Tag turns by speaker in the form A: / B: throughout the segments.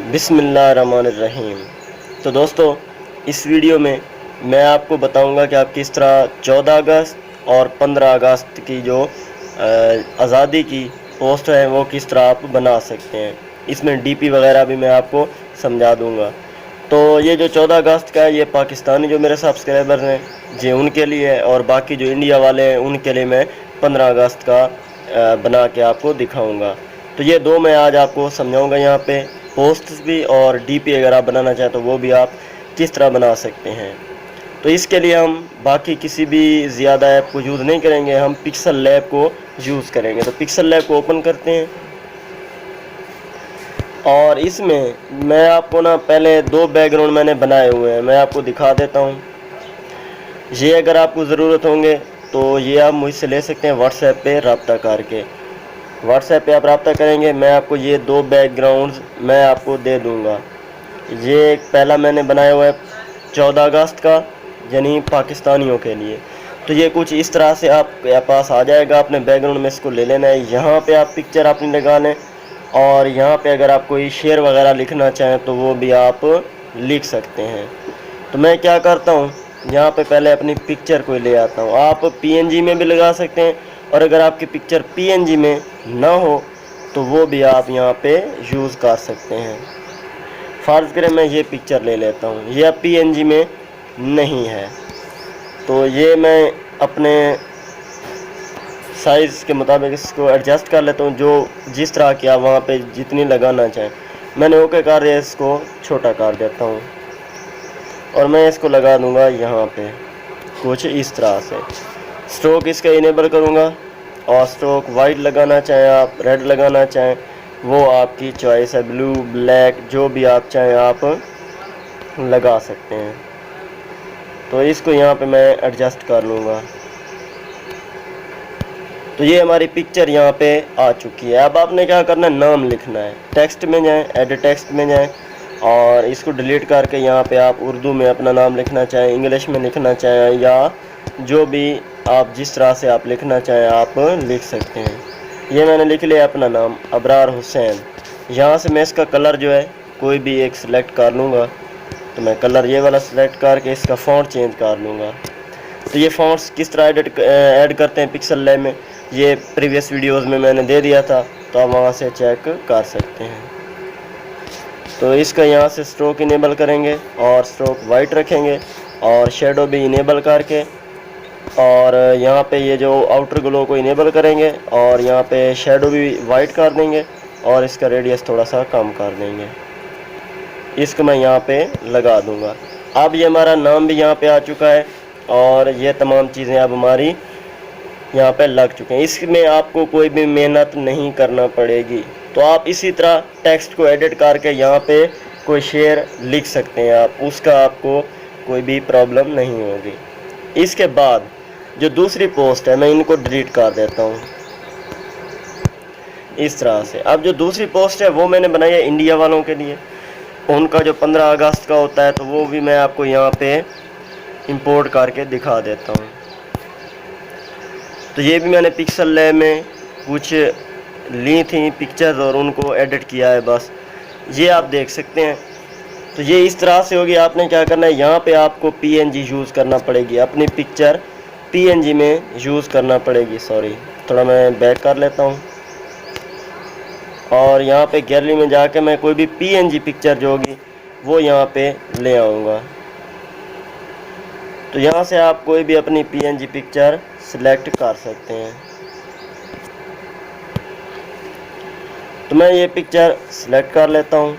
A: बिस्मिल्लाहिर्रहमानिर्रहीम। तो दोस्तों, इस वीडियो में मैं आपको बताऊंगा कि आप किस तरह 14 अगस्त और 15 अगस्त की जो आज़ादी की पोस्ट है वो किस तरह आप बना सकते हैं। इसमें डीपी वगैरह भी मैं आपको समझा दूंगा। तो ये जो 14 अगस्त का है ये पाकिस्तानी जो मेरे सब्सक्राइबर हैं जी उनके लिए है, और बाकी जो इंडिया वाले हैं उनके लिए मैं 15 अगस्त का बना के आपको दिखाऊंगा। तो ये दो मैं आज आपको समझाऊंगा यहाँ पे, पोस्ट्स भी और डीपी अगर आप बनाना चाहें तो वो भी आप किस तरह बना सकते हैं। तो इसके लिए हम बाकी किसी भी ज़्यादा ऐप को यूज़ नहीं करेंगे, हम पिक्सल लैब को यूज़ करेंगे। तो पिक्सल लैब को ओपन करते हैं और इसमें मैं आपको ना पहले दो बैकग्राउंड मैंने बनाए हुए हैं, मैं आपको दिखा देता हूँ। ये अगर आपको ज़रूरत होंगे तो ये आप मुझसे ले सकते हैं व्हाट्सएप पे रब्ता करके। व्हाट्सएप पे आप रब्ता करेंगे, मैं आपको ये दो बैकग्राउंड्स मैं आपको दे दूँगा। ये एक पहला मैंने बनाया हुआ है 14 अगस्त का, यानी पाकिस्तानियों के लिए। तो ये कुछ इस तरह से आपके पास आ जाएगा। अपने बैकग्राउंड में इसको ले लेना है, यहाँ पे आप पिक्चर अपनी लगा लें, और यहाँ पे अगर आप कोई शेर वगैरह लिखना चाहें तो वो भी आप लिख सकते हैं। तो मैं क्या करता हूँ, यहाँ पे पहले अपनी पिक्चर को ले आता हूँ। आप पीएनजी में भी लगा सकते हैं, और अगर आपकी पिक्चर पीएनजी में ना हो तो वो भी आप यहाँ पे यूज़ कर सकते हैं। फ़र्ज़ करें मैं ये पिक्चर ले लेता हूँ, ये अब पीएनजी में नहीं है, तो ये मैं अपने साइज़ के मुताबिक इसको एडजस्ट कर लेता हूँ, जो जिस तरह की आप वहाँ पे जितनी लगाना चाहें। मैंने ओके कर दिया, इसको छोटा कर देता हूँ और मैं इसको लगा दूँगा यहाँ पे कुछ इस तरह से। स्ट्रोक इसका इनेबल करूँगा, और स्ट्रोक वाइट लगाना चाहें आप, रेड लगाना चाहें, वो आपकी चॉइस है। ब्लू, ब्लैक, जो भी आप चाहें आप लगा सकते हैं। तो इसको यहाँ पे मैं एडजस्ट कर लूँगा। तो ये हमारी पिक्चर यहाँ पे आ चुकी है। अब आपने क्या करना है, नाम लिखना है। टेक्स्ट में जाएं, एडिट टेक्स्ट में जाएं, और इसको डिलीट करके यहाँ पे आप उर्दू में अपना नाम लिखना चाहें, इंग्लिश में लिखना चाहें, या जो भी आप जिस तरह से आप लिखना चाहें आप लिख सकते हैं। ये मैंने लिख लिया अपना नाम, अबरार हुसैन। यहाँ से मैं इसका कलर जो है कोई भी एक सिलेक्ट कर लूँगा। तो मैं कलर ये वाला सिलेक्ट करके इसका फ़ॉन्ट चेंज कर लूँगा। तो ये फ़ॉन्ट्स किस तरह ऐड करते हैं पिक्सल लैब में, ये प्रीवियस वीडियोस में मैंने दे दिया था, तो आप वहाँ से चेक कर सकते हैं। तो इसका यहाँ से स्ट्रोक इनेबल करेंगे और स्ट्रोक वाइट रखेंगे, और शेडो भी इनेबल करके, और यहाँ पे ये जो आउटर ग्लो को इनेबल करेंगे, और यहाँ पे शेडो भी वाइट कर देंगे, और इसका रेडियस थोड़ा सा कम कर देंगे। इसको मैं यहाँ पे लगा दूँगा। अब ये हमारा नाम भी यहाँ पे आ चुका है, और ये तमाम चीज़ें अब हमारी यहाँ पे लग चुके हैं। इसमें आपको कोई भी मेहनत नहीं करना पड़ेगी। तो आप इसी तरह टेक्स्ट को एडिट करके यहाँ पे कोई शेर लिख सकते हैं आप, उसका आपको कोई भी प्रॉब्लम नहीं होगी। इसके बाद जो दूसरी पोस्ट है मैं इनको डिलीट कर देता हूँ इस तरह से। अब जो दूसरी पोस्ट है वो मैंने बनाई है इंडिया वालों के लिए, उनका जो 15 अगस्त का होता है, तो वो भी मैं आपको यहाँ पे इंपोर्ट करके दिखा देता हूँ। तो ये भी मैंने पिक्सल लैब में कुछ ली थी पिक्चर्स और उनको एडिट किया है, बस ये आप देख सकते हैं। तो ये इस तरह से होगी। आपने क्या करना है, यहाँ पे आपको पीएनजी यूज़ करना पड़ेगी, अपनी पिक्चर पीएनजी में यूज़ करना पड़ेगी। सॉरी, थोड़ा मैं बैक कर लेता हूँ, और यहाँ पे गैलरी में जाके मैं कोई भी पीएनजी पिक्चर जो होगी वो यहाँ पे ले आऊँगा। तो यहाँ से आप कोई भी अपनी पीएनजी पिक्चर सिलेक्ट कर सकते हैं। तो मैं ये पिक्चर सिलेक्ट कर लेता हूँ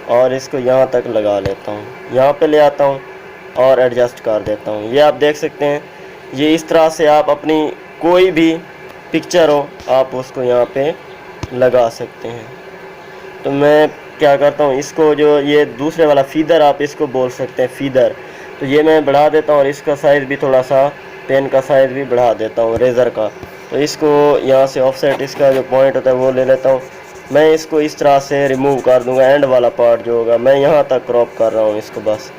A: और इसको यहाँ तक लगा लेता हूँ, यहाँ पे ले आता हूँ और एडजस्ट कर देता हूँ। ये आप देख सकते हैं, ये इस तरह से आप अपनी कोई भी पिक्चर हो आप उसको यहाँ पे लगा सकते हैं। तो मैं क्या करता हूँ, इसको जो ये दूसरे वाला फीदर आप इसको बोल सकते हैं, फीदर, तो ये मैं बढ़ा देता हूँ, और इसका साइज़ भी थोड़ा सा, पेन का साइज़ भी बढ़ा देता हूँ रेज़र का। तो इसको यहाँ से ऑफसेट इसका जो पॉइंट होता है वो ले लेता हूँ। मैं इसको इस तरह से रिमूव कर दूँगा, एंड वाला पार्ट जो होगा मैं यहाँ तक क्रॉप कर रहा हूँ इसको। बस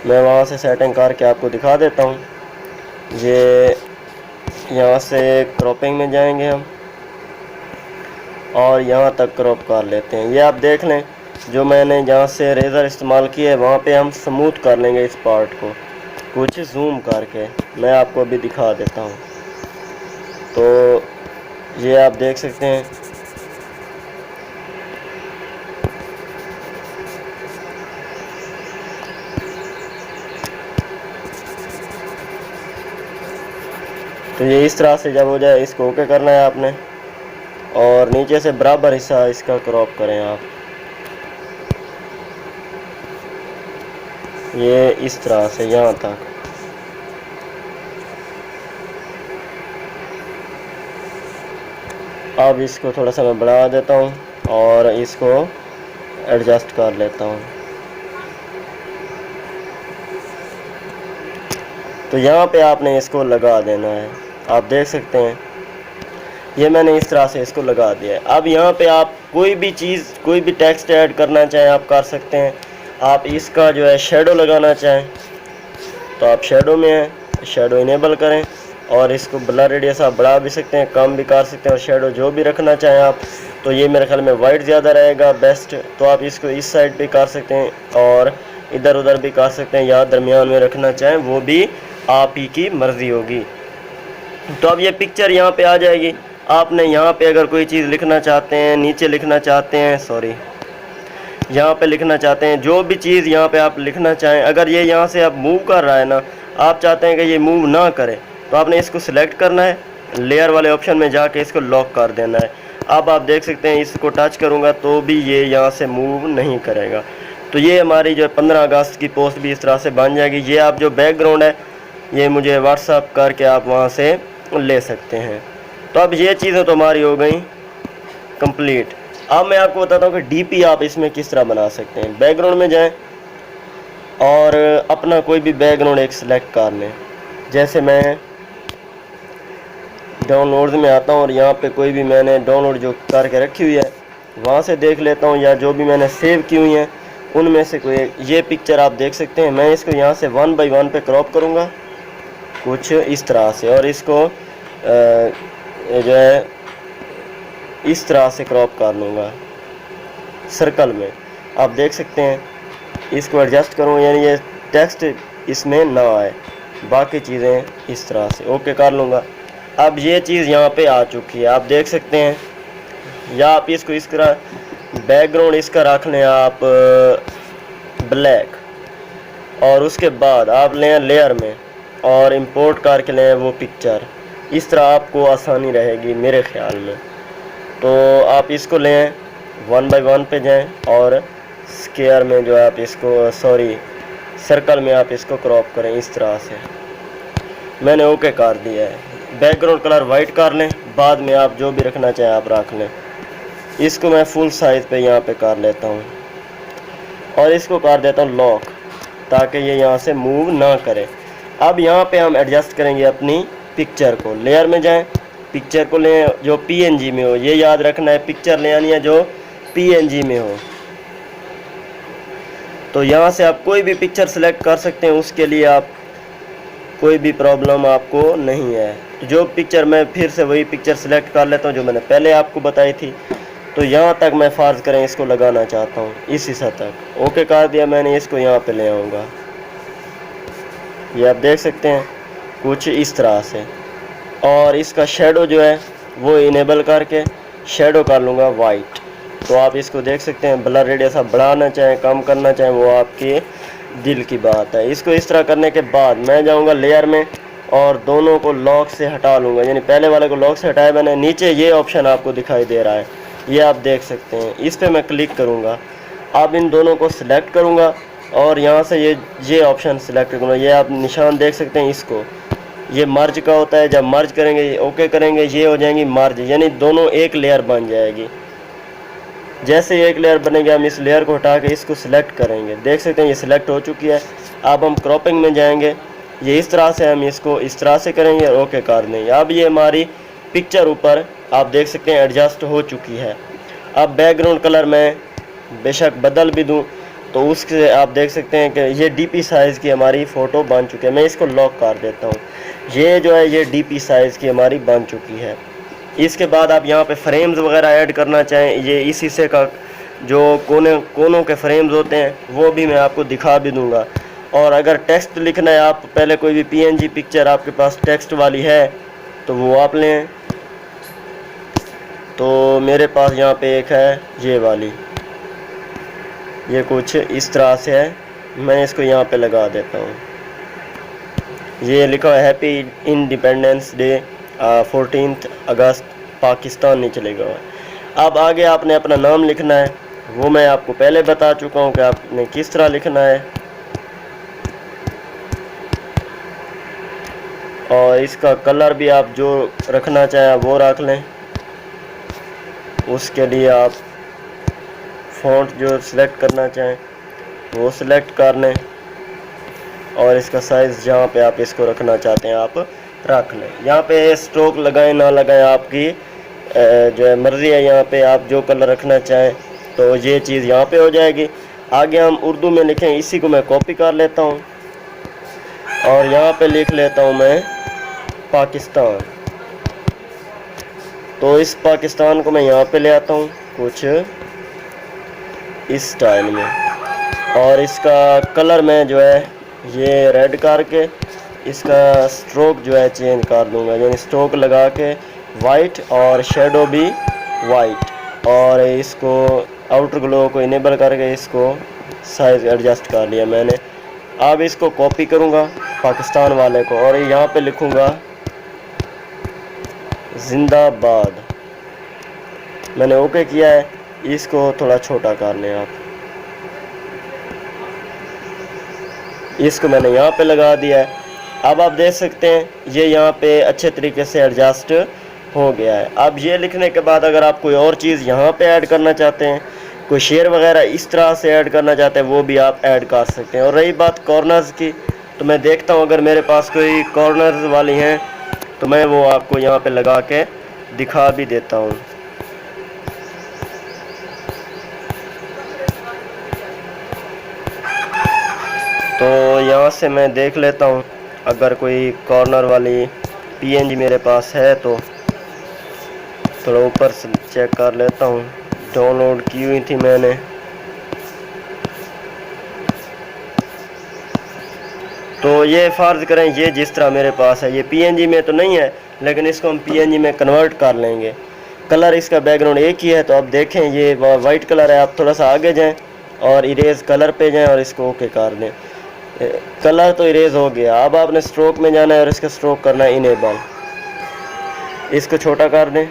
A: मैं वहाँ से सेटिंग करके आपको दिखा देता हूँ। ये यहाँ से क्रॉपिंग में जाएंगे हम, और यहाँ तक क्रॉप कर लेते हैं। ये आप देख लें, जो मैंने जहाँ से रेज़र इस्तेमाल किया है वहाँ पे हम स्मूथ कर लेंगे इस पार्ट को कुछ जूम करके। मैं आपको अभी दिखा देता हूँ। तो ये आप देख सकते हैं, तो ये इस तरह से जब हो जाए इसको ओके करना है आपने, और नीचे से बराबर हिस्सा इसका क्रॉप करें आप, ये इस तरह से यहाँ तक। अब इसको थोड़ा सा मैं बढ़ा देता हूँ और इसको एडजस्ट कर लेता हूँ। तो यहाँ पे आपने इसको लगा देना है। आप देख सकते हैं ये मैंने इस तरह से इसको लगा दिया है। अब यहाँ पे आप कोई भी चीज़, कोई भी टेक्स्ट ऐड करना चाहें आप कर सकते हैं। आप इसका जो है शेडो लगाना चाहें तो आप शेडो में हैं, शेडो इनेबल करें और इसको ब्लर रेडियस आप बढ़ा भी सकते हैं, कम भी कर सकते हैं, और शेडो जो भी रखना चाहें आप। तो ये मेरे ख्याल में वाइट ज़्यादा रहेगा बेस्ट, तो आप इसको इस साइड पे कर सकते हैं और इधर उधर भी कर सकते हैं, या दरमियान में रखना चाहें वो भी आप ही की मर्ज़ी होगी। तो अब ये पिक्चर यहाँ पे आ जाएगी। आपने यहाँ पे अगर कोई चीज़ लिखना चाहते हैं, नीचे लिखना चाहते हैं, सॉरी यहाँ पे लिखना चाहते हैं, जो भी चीज़ यहाँ पे आप लिखना चाहें, अगर ये यहाँ से आप मूव कर रहा है ना, आप चाहते हैं कि ये मूव ना करे, तो आपने इसको सिलेक्ट करना है, लेयर वाले ऑप्शन में जाके इसको लॉक कर देना है। अब आप देख सकते हैं इसको टच करूँगा तो भी ये यहाँ से मूव नहीं करेगा। तो ये हमारी जो 15 अगस्त की पोस्ट भी इस तरह से बन जाएगी। ये आप जो बैकग्राउंड है ये मुझे व्हाट्सअप करके आप वहाँ से ले सकते हैं। तो अब ये चीज़ें तो हमारी हो गई कंप्लीट। अब मैं आपको बताता हूँ कि डीपी आप इसमें किस तरह बना सकते हैं। बैकग्राउंड में जाएं और अपना कोई भी बैकग्राउंड एक सिलेक्ट कर लें। जैसे मैं डाउनलोड्स में आता हूँ और यहाँ पे कोई भी मैंने डाउनलोड जो करके रखी हुई है वहाँ से देख लेता हूँ, या जो भी मैंने सेव की हुई हैं उनमें से कोई ये पिक्चर आप देख सकते हैं। मैं इसको यहाँ से 1 बाई 1 पे क्रॉप करूँगा कुछ इस तरह से, और इसको जो है इस तरह से क्रॉप कर लूँगा सर्कल में। आप देख सकते हैं, इसको एडजस्ट करूँ यानी ये टेक्स्ट इसमें ना आए, बाकी चीज़ें इस तरह से ओके कर लूँगा। अब ये चीज़ यहाँ पे आ चुकी है, आप देख सकते हैं। या आप इसको इस तरह बैकग्राउंड इसका रख लें आप ब्लैक, और उसके बाद आप लें लेयर में और इंपोर्ट करके लें वो पिक्चर। इस तरह आपको आसानी रहेगी मेरे ख्याल में। तो आप इसको लें 1 बाई 1 पे जाएं और स्क्वायर में जो है आप इसको, सॉरी सर्कल में आप इसको क्रॉप करें इस तरह से। मैंने ओके कर दिया है। बैकग्राउंड कलर वाइट कर लें, बाद में आप जो भी रखना चाहें आप रख लें। इसको मैं फुल साइज़ पे यहाँ पे कर लेता हूँ और इसको कर देता हूँ लॉक, ताकि ये यहाँ से मूव ना करे। अब यहाँ पे हम एडजस्ट करेंगे अपनी पिक्चर को। लेयर में जाएं, पिक्चर को लें जो पीएनजी में हो, ये याद रखना है, पिक्चर ले आनी है जो पीएनजी में हो। तो यहाँ से आप कोई भी पिक्चर सेलेक्ट कर सकते हैं, उसके लिए आप कोई भी प्रॉब्लम आपको नहीं है। तो जो पिक्चर, मैं फिर से वही पिक्चर सेलेक्ट कर लेता हूँ जो मैंने पहले आपको बताई थी। तो यहाँ तक मैं फ़र्ज़ करें इसको लगाना चाहता हूँ, इस हिस्सा तक ओके कर दिया मैंने। इसको यहाँ पे ले आऊँगा, ये आप देख सकते हैं कुछ इस तरह से। और इसका शेडो जो है वो इनेबल करके शेडो कर लूँगा वाइट। तो आप इसको देख सकते हैं, ब्लर रेडियस आप बढ़ाना चाहें कम करना चाहें वो आपके दिल की बात है। इसको इस तरह करने के बाद मैं जाऊँगा लेयर में और दोनों को लॉक से हटा लूँगा, यानी पहले वाले को लॉक से हटाया मैंने। नीचे ये ऑप्शन आपको दिखाई दे रहा है, ये आप देख सकते हैं, इस पर मैं क्लिक करूँगा। अब इन दोनों को सिलेक्ट करूँगा और यहाँ से ये ऑप्शन सिलेक्ट करूँगा। ये आप निशान देख सकते हैं, इसको ये मर्ज का होता है। जब मर्ज करेंगे ओके करेंगे, ये हो जाएंगी मर्ज, यानी दोनों एक लेयर बन जाएगी। जैसे एक लेयर बनेगी हम इस लेयर को हटा के इसको सिलेक्ट करेंगे, देख सकते हैं ये सिलेक्ट हो चुकी है। अब हम क्रॉपिंग में जाएंगे, ये इस तरह से हम इसको इस तरह से करेंगे और ओके कर देंगे। अब ये हमारी पिक्चर ऊपर आप देख सकते हैं एडजस्ट हो चुकी है। अब बैकग्राउंड कलर मैं बेशक बदल भी दूं तो उसके आप देख सकते हैं कि ये डीपी साइज़ की हमारी फ़ोटो बन चुकी है। मैं इसको लॉक कर देता हूँ। ये जो है ये डीपी साइज़ की हमारी बन चुकी है। इसके बाद आप यहाँ पे फ्रेम्स वगैरह ऐड करना चाहें, ये इस हिस्से का जो कोनों के फ्रेम्स होते हैं वो भी मैं आपको दिखा भी दूंगा। और अगर टेक्स्ट लिखना है, आप पहले कोई भी पीएनजी पिक्चर आपके पास टेक्स्ट वाली है तो वो आप लें। तो मेरे पास यहाँ पे एक है ये वाली, ये कुछ इस तरह से है। मैं इसको यहाँ पे लगा देता हूँ। ये लिखा है हैप्पी इंडिपेंडेंस डे 14 अगस्त पाकिस्तान नीचे लिखा हुआ है। अब आगे आपने अपना नाम लिखना है, वो मैं आपको पहले बता चुका हूँ कि आपने किस तरह लिखना है। और इसका कलर भी आप जो रखना चाहें वो रख लें। उसके लिए आप फ़ॉन्ट जो सिलेक्ट करना चाहें वो सिलेक्ट कर लें, और इसका साइज़ जहाँ पे आप इसको रखना चाहते हैं आप रख लें। यहाँ पे स्ट्रोक लगाएं ना लगाएं आपकी जो है मर्ज़ी है। यहाँ पे आप जो कलर रखना चाहें तो ये चीज़ यहाँ पे हो जाएगी। आगे हम उर्दू में लिखें, इसी को मैं कॉपी कर लेता हूँ और यहाँ पे लिख लेता हूँ मैं पाकिस्तान। तो इस पाकिस्तान को मैं यहाँ पे ले आता हूँ कुछ इस स्टाइल में, और इसका कलर मैं जो है ये रेड करके इसका स्ट्रोक जो है चेंज कर दूंगा, यानी स्ट्रोक लगा के वाइट और शेडो भी वाइट, और इसको आउटर ग्लो को इनेबल करके इसको साइज़ एडजस्ट कर लिया मैंने। अब इसको कॉपी करूंगा पाकिस्तान वाले को और यहाँ पे लिखूंगा जिंदाबाद। मैंने ओके किया है। इसको थोड़ा छोटा कर लें आप। इसको मैंने यहाँ पे लगा दिया है। अब आप देख सकते हैं ये यहाँ पे अच्छे तरीके से एडजस्ट हो गया है। अब ये लिखने के बाद अगर आप कोई और चीज़ यहाँ पे ऐड करना चाहते हैं, कोई शेर वगैरह इस तरह से ऐड करना चाहते हैं, वो भी आप ऐड कर सकते हैं। और रही बात कॉर्नर्स की, तो मैं देखता हूँ अगर मेरे पास कोई कॉर्नर्स वाली हैं तो मैं वो आपको यहाँ पे लगा के दिखा भी देता हूँ। तो यहाँ से मैं देख लेता हूँ अगर कोई कॉर्नर वाली पीएनजी मेरे पास है तो थोड़ा ऊपर से चेक कर लेता हूँ। डाउनलोड की हुई थी मैंने। तो ये फ़र्ज़ करें ये जिस तरह मेरे पास है, ये पीएनजी में तो नहीं है लेकिन इसको हम पीएनजी में कन्वर्ट कर लेंगे। कलर इसका बैकग्राउंड एक ही है, तो आप देखें ये वाइट कलर है। आप थोड़ा सा आगे जाएं और इरेज कलर पे जाएं और इसको ओके कर दें। कलर तो इरेज हो गया। अब आपने स्ट्रोक में जाना है और इसका स्ट्रोक करना है इनेबल। इसको छोटा कर दें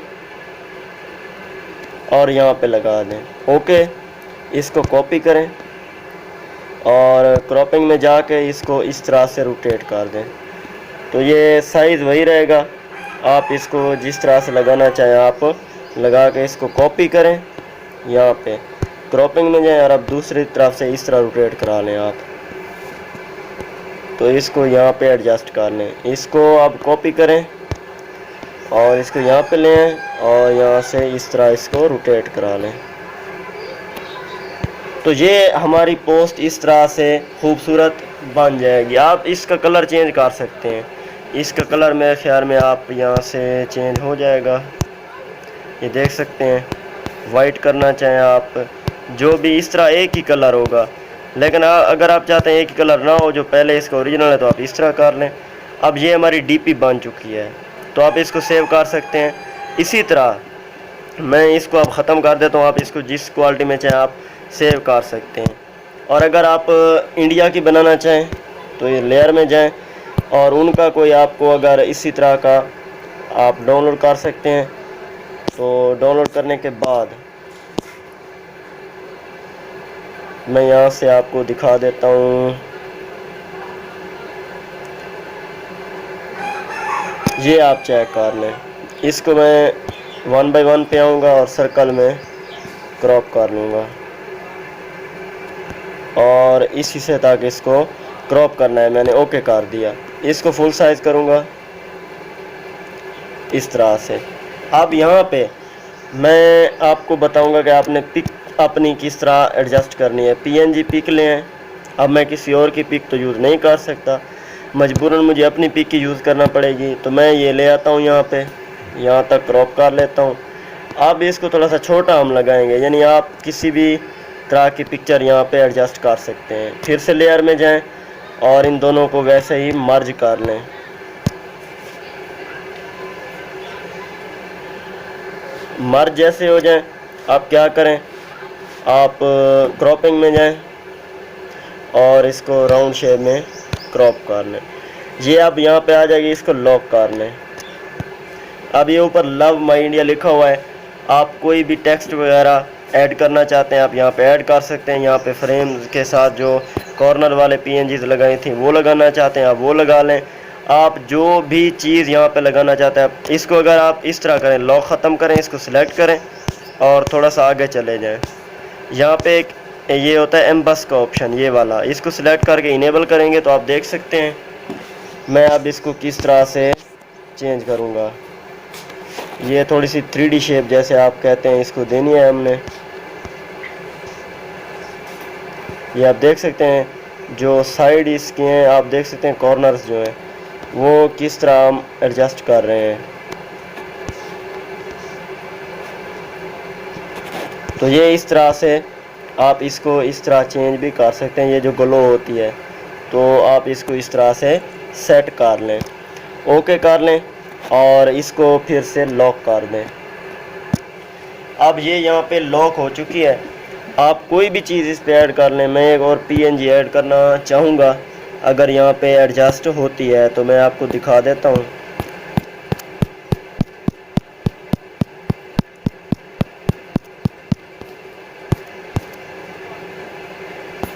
A: और यहाँ पे लगा दें ओके। इसको कॉपी करें और क्रॉपिंग में जाके इसको इस तरह से रोटेट कर दें, तो ये साइज़ वही रहेगा। आप इसको जिस तरह से लगाना चाहें आप लगा के इसको कॉपी करें, यहाँ पे क्रॉपिंग में जाएं और अब दूसरी तरफ से इस तरह रोटेट करा लें आप। तो इसको यहाँ पे एडजस्ट कर लें। इसको आप कॉपी करें और इसको यहाँ पे लें और यहाँ से इस तरह इसको रोटेट करा लें। तो ये हमारी पोस्ट इस तरह से खूबसूरत बन जाएगी। आप इसका कलर चेंज कर सकते हैं। इसका कलर मेरे ख्याल में आप यहाँ से चेंज हो जाएगा, ये देख सकते हैं। वाइट करना चाहें आप, जो भी इस तरह एक ही कलर होगा। लेकिन अगर आप चाहते हैं एक ही कलर ना हो जो पहले इसका ओरिजिनल है, तो आप इस तरह कर लें। अब ये हमारी डीपी बन चुकी है, तो आप इसको सेव कर सकते हैं। इसी तरह मैं इसको अब ख़त्म कर देता हूँ। आप इसको जिस क्वालिटी में चाहें आप सेव कर सकते हैं। और अगर आप इंडिया की बनाना चाहें तो ये लेयर में जाएं और उनका कोई आपको अगर इसी तरह का आप डाउनलोड कर सकते हैं। तो डाउनलोड करने के बाद मैं यहाँ से आपको दिखा देता हूँ। ये आप चेक कर लें। इसको मैं 1 बाय 1 पे आऊँगा और सर्कल में क्रॉप कर लूँगा और इस हिस्से तक इसको क्रॉप करना है। मैंने ओके कर दिया। इसको फुल साइज़ करूँगा इस तरह से। अब यहाँ पे मैं आपको बताऊँगा कि आपने पिक अपनी किस तरह एडजस्ट करनी है। पीएनजी पिक लें। अब मैं किसी और की पिक तो यूज़ नहीं कर सकता, मजबूरन मुझे अपनी पिक की यूज़ करना पड़ेगी। तो मैं ये ले आता हूँ यहाँ पे यहाँ तक क्रॉप कर लेता हूँ। अब इसको थोड़ा सा छोटा हम लगाएंगे, यानी आप किसी भी तरह की पिक्चर यहाँ पे एडजस्ट कर सकते हैं। फिर से लेयर में जाएं और इन दोनों को वैसे ही मर्ज कर लें। मर्ज जैसे हो जाए आप क्या करें, आप क्रॉपिंग में जाएं और इसको राउंड शेप में क्रॉप कर लें। ये अब यहाँ पे आ जाएगी, इसको लॉक कर लें। अब ये ऊपर लव माई इंडिया लिखा हुआ है, आप कोई भी टेक्स्ट वगैरह ऐड करना चाहते हैं आप यहाँ पे ऐड कर सकते हैं। यहाँ पे फ्रेम के साथ जो कॉर्नर वाले PNGs लगाई थी वो लगाना चाहते हैं आप वो लगा लें। आप जो भी चीज़ यहाँ पे लगाना चाहते हैं आप इसको अगर आप इस तरह करें, लॉक ख़त्म करें, इसको सिलेक्ट करें और थोड़ा सा आगे चले जाएँ। यहाँ पे एक ये होता है एम्बस का ऑप्शन, ये वाला, इसको सिलेक्ट करके इनेबल करेंगे तो आप देख सकते हैं। मैं अब इसको किस तरह से चेंज करूँगा, ये थोड़ी सी 3D शेप जैसे आप कहते हैं इसको देनी है हमने। ये आप देख सकते हैं जो साइड इसके हैं, आप देख सकते हैं कॉर्नर्स जो हैं वो किस तरह हम एडजस्ट कर रहे हैं। तो ये इस तरह से आप इसको इस तरह चेंज भी कर सकते हैं। ये जो ग्लो होती है तो आप इसको इस तरह से सेट कर लें, ओके कर लें और इसको फिर से लॉक कर दें। अब ये यहाँ पे लॉक हो चुकी है। आप कोई भी चीज़ इस पे ऐड कर लें। मैं एक और PNG ऐड करना चाहूँगा, अगर यहाँ पे एडजस्ट होती है तो मैं आपको दिखा देता हूँ।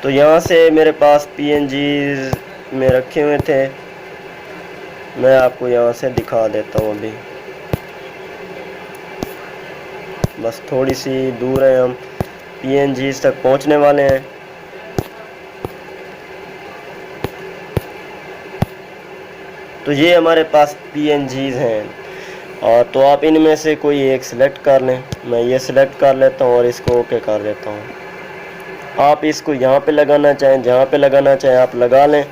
A: तो यहाँ से मेरे पास PNGs में रखे हुए थे, मैं आपको यहाँ से दिखा देता हूँ। अभी बस थोड़ी सी दूर है, हम PNGs तक पहुँचने वाले हैं। तो ये हमारे पास PNGs हैं और तो आप इनमें से कोई एक सिलेक्ट कर लें। मैं ये सिलेक्ट कर लेता हूँ और इसको ओके कर देता हूँ। आप इसको यहाँ पे लगाना चाहें, जहाँ पे लगाना चाहें आप लगा लें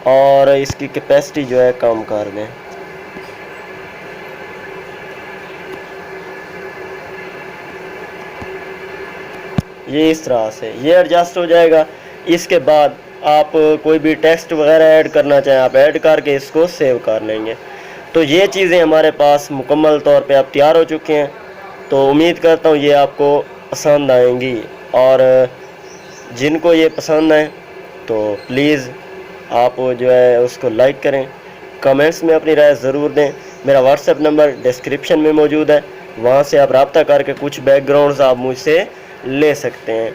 A: और इसकी कैपेसिटी जो है कम कर दें। ये इस तरह से ये एडजस्ट हो जाएगा। इसके बाद आप कोई भी टेक्स्ट वगैरह ऐड करना चाहें आप ऐड करके इसको सेव कर लेंगे। तो ये चीज़ें हमारे पास मुकम्मल तौर पे आप तैयार हो चुके हैं। तो उम्मीद करता हूँ ये आपको पसंद आएंगी और जिनको ये पसंद आए तो प्लीज़ आप जो है उसको लाइक करें, कमेंट्स में अपनी राय ज़रूर दें। मेरा व्हाट्सएप नंबर डिस्क्रिप्शन में मौजूद है, वहाँ से आप रब्ता करके कुछ बैकग्राउंड्स आप मुझसे ले सकते हैं।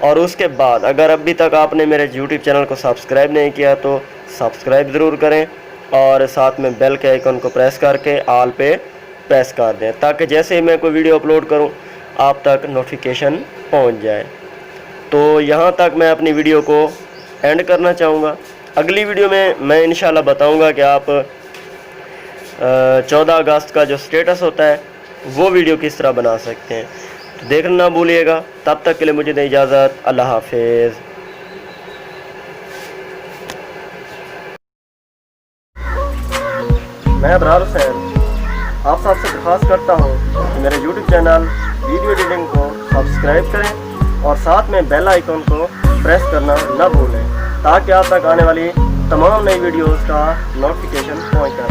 A: और उसके बाद अगर अभी तक आपने मेरे YouTube चैनल को सब्सक्राइब नहीं किया तो सब्सक्राइब ज़रूर करें और साथ में बेल के आइकन को प्रेस करके ऑल पे प्रेस कर दें, ताकि जैसे ही मैं कोई वीडियो अपलोड करूं आप तक नोटिफिकेशन पहुंच जाए। तो यहाँ तक मैं अपनी वीडियो को एंड करना चाहूँगा। अगली वीडियो में मैं इंशाल्लाह बताऊँगा कि आप 14 अगस्त का जो स्टेटस होता है वो वीडियो किस तरह बना सकते हैं। तो देखना ना भूलिएगा। तब तक के लिए मुझे दें इजाज़त। अल्लाह हाफिज़। मैं अबरार हुसैन आप सबसे दरख्वास्त करता हूँ कि मेरे YouTube चैनल वीडियो एडिटिंग को सब्सक्राइब करें और साथ में बेल आइकन को प्रेस करना न भूलें, ताकि आप तक आने वाली तमाम नई वीडियोस का नोटिफिकेशन पहुँच जाए।